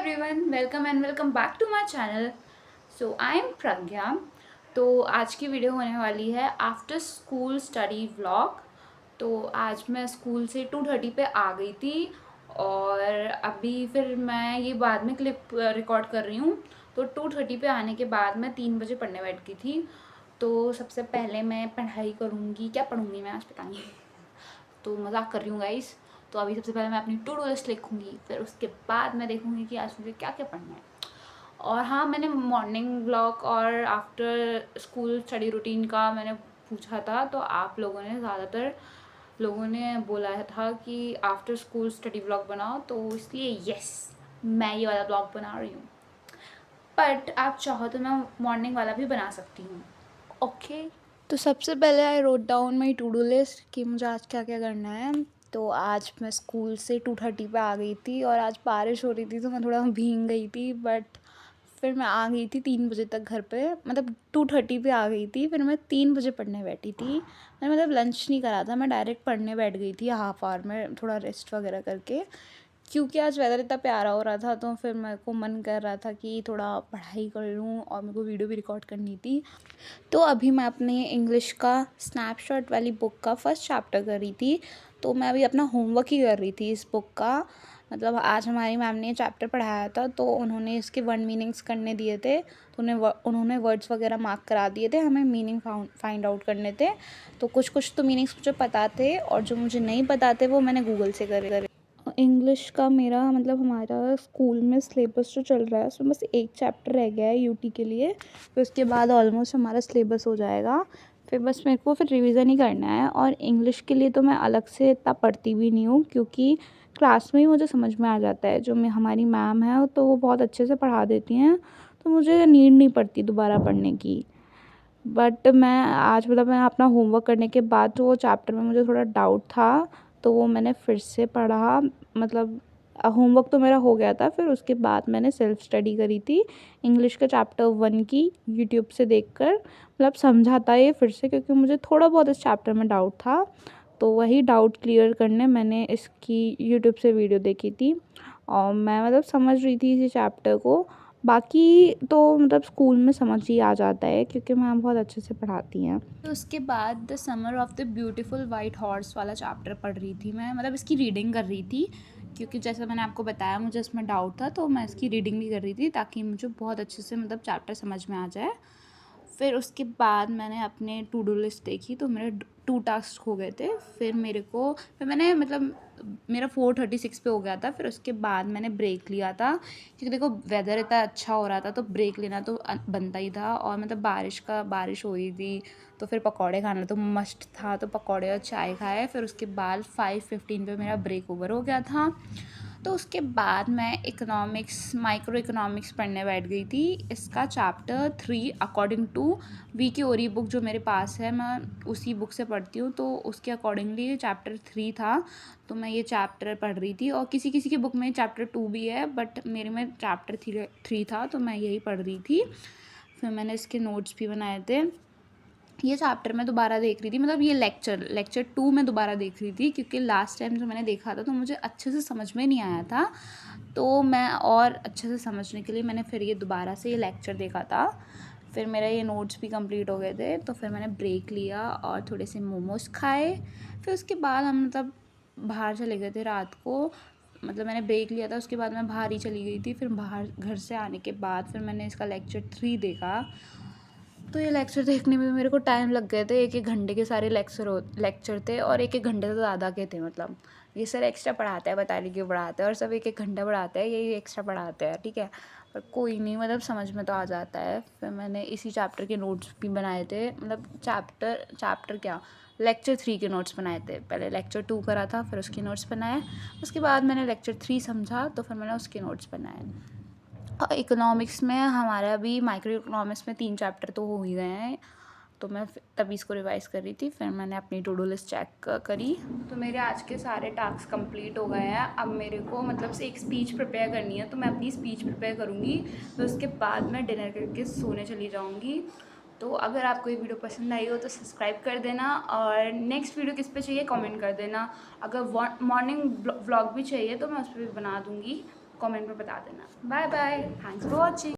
Everyone, welcome and welcome back to my channel. So I am Pragya. तो आज की video होने वाली है आफ्टर स्कूल स्टडी व्लॉग। तो आज मैं स्कूल से 2:30 पे आ गई थी और अभी फिर मैं ये बाद में क्लिप रिकॉर्ड कर रही हूँ। तो 2:30 पे आने के बाद मैं 3 बजे पढ़ने बैठ गई थी। तो सबसे पहले मैं पढ़ाई करूँगी। क्या पढ़ूँगी मैं आज, पता नहीं। तो मज़ाक कर रही हूँ गाइस। तो अभी सबसे पहले मैं अपनी टू डू लिस्ट लिखूँगी, फिर उसके बाद मैं देखूँगी कि आज मुझे क्या क्या पढ़ना है। और हाँ, मैंने मॉर्निंग ब्लॉग और आफ्टर स्कूल स्टडी रूटीन का मैंने पूछा था, तो आप लोगों ने ज़्यादातर लोगों ने बोला था कि आफ्टर स्कूल स्टडी ब्लॉग बनाओ, तो इसलिए यस, मैं ये वाला ब्लॉग बना रही हूँ। बट आप चाहो तो मैं मॉर्निंग वाला भी बना सकती हूँ। ओके। तो सबसे पहले I wrote down my to do list कि मुझे आज क्या क्या करना है। तो आज मैं स्कूल से 2:30 पे आ गई थी और आज बारिश हो रही थी तो मैं थोड़ा भीग गई थी। बट फिर मैं आ गई थी 3 बजे तक घर पे, मतलब 2:30 पे आ गई थी। फिर मैं 3 बजे पढ़ने बैठी थी। मैंने मतलब लंच नहीं करा था, मैं डायरेक्ट पढ़ने बैठ गई थी हाफ आवर में, थोड़ा रेस्ट वगैरह करके, क्योंकि आज वेदर इतना प्यारा हो रहा था। तो फिर मेरे को मन कर रहा था कि थोड़ा पढ़ाई कर लूँ और मेरे को वीडियो भी रिकॉर्ड करनी थी। तो अभी मैं अपने इंग्लिश का स्नैपशॉट वाली बुक का फर्स्ट चैप्टर कर रही थी। तो मैं अभी अपना होमवर्क ही कर रही थी इस बुक का। मतलब आज हमारी मैम ने चैप्टर पढ़ाया था, तो उन्होंने इसके वर्ड मीनिंग्स करने दिए थे। तो उन्होंने वर्ड्स वगैरह मार्क करा दिए थे, हमें मीनिंग फाइंड आउट करने थे। तो कुछ तो मीनिंग्स मुझे पता थे और जो मुझे नहीं पता थे वो मैंने गूगल से करे। इंग्लिश का मेरा मतलब हमारा स्कूल में सिलेबस जो चल रहा है उसमें बस एक चैप्टर रह गया है यूटी के लिए। फिर उसके बाद ऑलमोस्ट हमारा सिलेबस हो जाएगा। फिर बस मेरे को फिर रिवीजन ही करना है। और इंग्लिश के लिए तो मैं अलग से इतना पढ़ती भी नहीं हूँ, क्योंकि क्लास में ही मुझे समझ में आ जाता है। जो हमारी मैम है तो वो बहुत अच्छे से पढ़ा देती हैं, तो मुझे नीड नहीं पड़ती दोबारा पढ़ने की। बट मैं आज मतलब मैं अपना होमवर्क करने के बाद जो वो चैप्टर में मुझे थोड़ा डाउट था, तो वो मैंने फिर से पढ़ा। मतलब होमवर्क तो मेरा हो गया था, फिर उसके बाद मैंने सेल्फ स्टडी करी थी इंग्लिश के चैप्टर 1 की, यूट्यूब से देखकर। मतलब समझा था ये फिर से, क्योंकि मुझे थोड़ा बहुत इस चैप्टर में डाउट था। तो वही डाउट क्लियर करने मैंने इसकी यूट्यूब से वीडियो देखी थी और मैं मतलब समझ रही थी इसी चैप्टर को। बाकी तो मतलब स्कूल में समझ ही आ जाता है, क्योंकि मैम बहुत अच्छे से पढ़ाती हैं। तो उसके बाद the summer of the beautiful white horse वाला चैप्टर पढ़ रही थी मैं, मतलब इसकी रीडिंग कर रही थी, क्योंकि जैसा मैंने आपको बताया मुझे इसमें डाउट था, तो मैं इसकी रीडिंग भी कर रही थी ताकि मुझे बहुत अच्छे से मतलब चैप्टर समझ में आ जाए। फिर उसके बाद मैंने अपने टू डू लिस्ट देखी, तो मेरे 2 टास्क हो गए थे। फिर मैंने मतलब मेरा 4:36 पे हो गया था। फिर उसके बाद मैंने ब्रेक लिया था, क्योंकि देखो वेदर इतना अच्छा हो रहा था तो ब्रेक लेना तो बनता ही था। और मतलब बारिश हो रही थी, तो फिर पकौड़े खाना तो मस्ट था, तो पकौड़े और चाय खाए। फिर उसके बाद 5:15 पे मेरा ब्रेक ओवर हो गया था। तो उसके बाद मैं माइक्रो इकोनॉमिक्स पढ़ने बैठ गई थी। इसका चैप्टर 3 अकॉर्डिंग टू वी की ओरी बुक जो मेरे पास है, मैं उसी बुक से पढ़ती हूँ, तो उसके अकॉर्डिंगली चैप्टर 3 था। तो मैं ये चैप्टर पढ़ रही थी, और किसी किसी की बुक में चैप्टर 2 भी है, बट मेरे में चैप्टर 3 था, तो मैं यही पढ़ रही थी। फिर मैंने इसके नोट्स भी बनाए थे। ये चैप्टर मैं दोबारा देख रही थी, मतलब ये लेक्चर 2 मैं दोबारा देख रही थी, क्योंकि लास्ट टाइम जो मैंने देखा था तो मुझे अच्छे से समझ में नहीं आया था। तो मैं और अच्छे से समझने के लिए मैंने फिर ये दोबारा से ये लेक्चर देखा था। फिर मेरा ये नोट्स भी कंप्लीट हो गए थे, तो फिर मैंने ब्रेक लिया और थोड़े से मोमोज़ खाए। फिर उसके बाद हम मतलब बाहर चले गए थे रात को। मतलब मैंने ब्रेक लिया था, उसके बाद मैं बाहर ही चली गई थी। फिर बाहर घर से आने के बाद फिर मैंने इसका लेक्चर 3 देखा। तो ये लेक्चर देखने में मेरे को टाइम लग गए थे। 1-1 घंटे के सारे लेक्चर थे, और 1-1 घंटे से ज़्यादा के थे। मतलब ये सर एक्स्ट्रा पढ़ाते हैं, बता नहीं क्यों पढ़ाते हैं, और सब 1-1 घंटा पढ़ाते हैं, यही एक्स्ट्रा पढ़ाते हैं, ठीक है। पर कोई नहीं, मतलब समझ में तो आ जाता है। फिर मैंने इसी चैप्टर के नोट्स भी बनाए थे, मतलब चैप्टर क्या, लेक्चर 3 के नोट्स बनाए थे। पहले लेक्चर 2 करा था, फिर उसके नोट्स बनाए। उसके बाद मैंने लेक्चर 3 समझा, तो फिर मैंने उसके नोट्स बनाए। इकोनॉमिक्स में हमारे अभी माइक्रो इकोनॉमिक्स में 3 चैप्टर तो हो ही गए हैं, तो मैं तभी इसको रिवाइज़ कर रही थी। फिर मैंने अपनी टू डू लिस्ट चेक करी, तो मेरे आज के सारे टास्क कंप्लीट हो गए हैं। अब मेरे को मतलब से एक स्पीच प्रिपेयर करनी है, तो मैं अपनी स्पीच प्रिपेयर करूँगी। तो उसके बाद मैं डिनर करके सोने चली जाऊँगी। तो अगर आपको ये वीडियो पसंद आई हो तो सब्सक्राइब कर देना, और नेक्स्ट वीडियो किस पे चाहिए कमेंट कर देना। अगर मॉर्निंग व्लॉग भी चाहिए तो मैं उस पर भी बना दूँगी। कमेंट में बता देना। Bye bye, thanks for watching.